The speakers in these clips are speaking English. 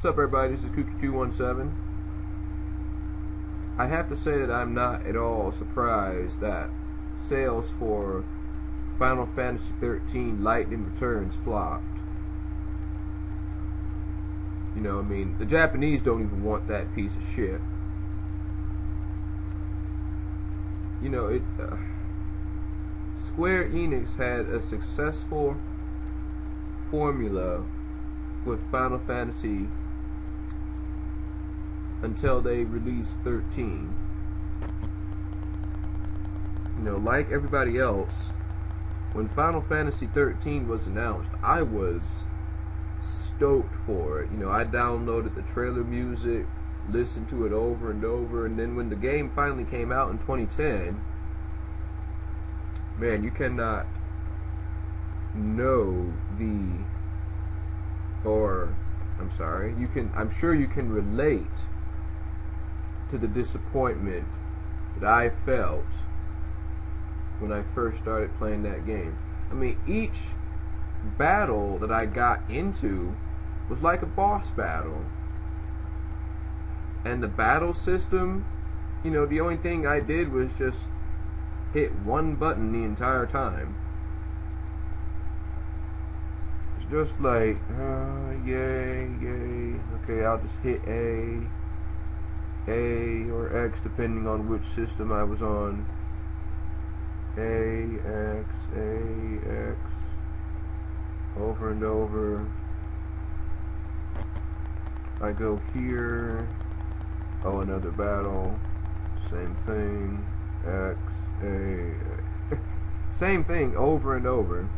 What's up, everybody? This is Kooky217. I have to say that I'm not at all surprised that sales for Final Fantasy 13 Lightning Returns flopped. You know, I mean, the Japanese don't even want that piece of shit. You know, Square Enix had a successful formula with Final Fantasy until they released 13. You know, like everybody else, when Final Fantasy 13 was announced, I was stoked for it. You know, I downloaded the trailer music, listened to it over and over, and then when the game finally came out in 2010, man, you cannot know I'm sure you can relate to the disappointment that I felt when I first started playing that game. I mean, each battle that I got into was like a boss battle. And the battle system, you know, the only thing I did was just hit one button the entire time. It's just like, yay. Okay, I'll just hit A or X depending on which system I was on. A, X, over and over. I go here. Oh, another battle. Same thing. X, A. Same thing over and over.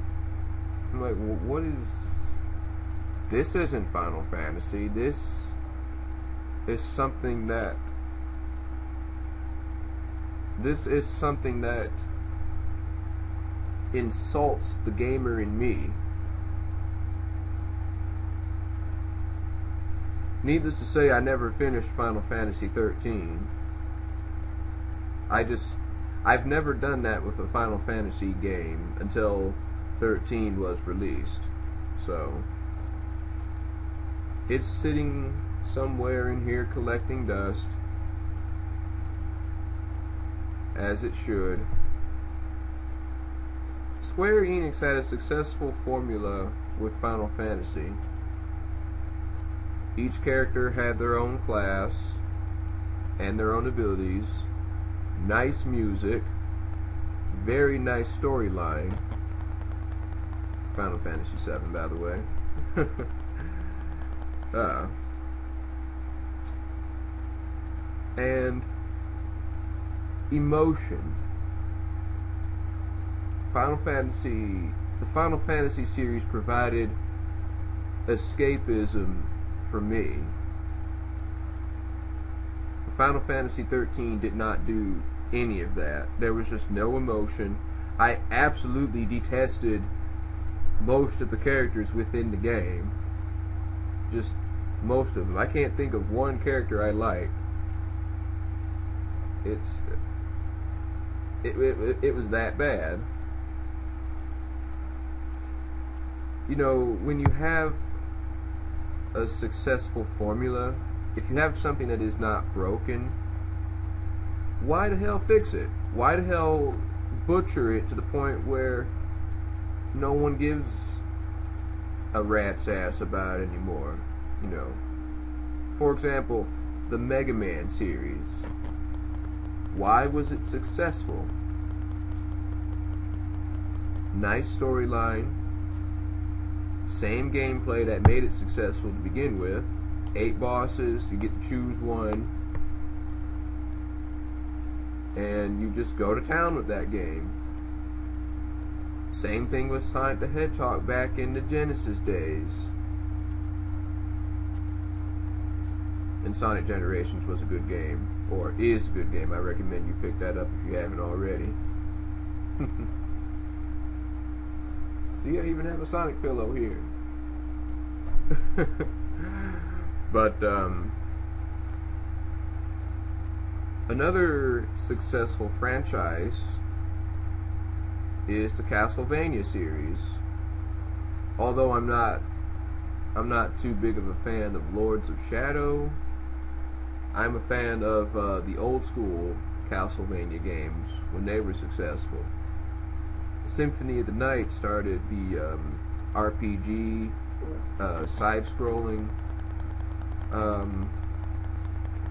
I'm like, well, what is... This isn't Final Fantasy. This is something that... This is something that insults the gamer in me. Needless to say, I never finished Final Fantasy 13. I've never done that with a Final Fantasy game until 13 was released. So, it's sitting somewhere in here collecting dust, as it should. Square Enix had a successful formula with Final Fantasy. Each character had their own class and their own abilities, nice music, very nice storyline. Final Fantasy VII, by the way. And emotion. The Final Fantasy series provided escapism for me. Final Fantasy 13 did not do any of that. There was just no emotion. I absolutely detested most of the characters within the game. Just most of them. I can't think of one character I like. It was that bad. You know, when you have a successful formula, if you have something that is not broken, why the hell fix it? Why the hell butcher it to the point where no one gives a rat's ass about it anymore? You know, for example, the Mega Man series. Why was it successful? Nice storyline, same gameplay that made it successful to begin with. 8 bosses, you get to choose one, and you just go to town with that game. Same thing with Sonic the Hedgehog back in the Genesis days. And Sonic Generations was a good game, or is a good game. I recommend you pick that up if you haven't already. See, I even have a Sonic pillow here. But another successful franchise is the Castlevania series. Although I'm not I'm not too big of a fan of Lords of Shadow. I'm a fan of the old school Castlevania games when they were successful. Symphony of the Night started the RPG side-scrolling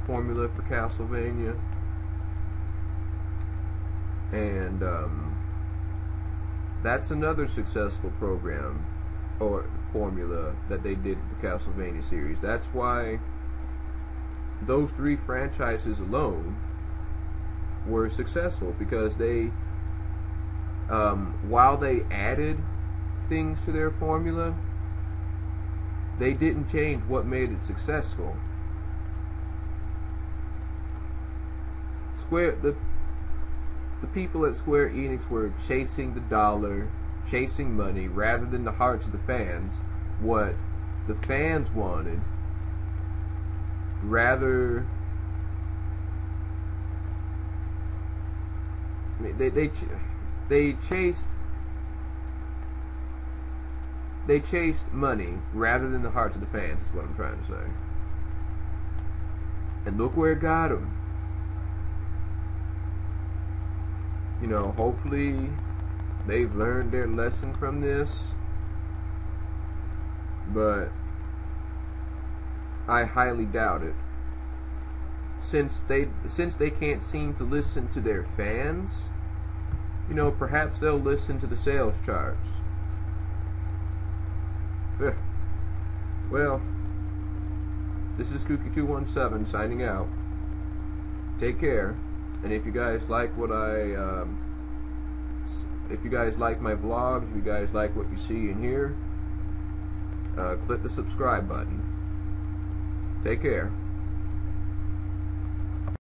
formula for Castlevania, and that's another successful program or formula that they did with the Castlevania series. That's why those three franchises alone were successful, because they, while they added things to their formula, they didn't change what made it successful. The people at Square Enix were chasing the dollar, chasing money, rather than the hearts of the fans. What the fans wanted, rather, I mean, they chased money rather than the hearts of the fans, is what I'm trying to say. And look where it got them. You know, hopefully they've learned their lesson from this, but I highly doubt it. Since they can't seem to listen to their fans, you know, perhaps they'll listen to the sales charts. Well, this is Kooky217 signing out. Take care, and if you guys like what if you guys like my vlogs, if you guys like what you see and hear, click the subscribe button. Take care.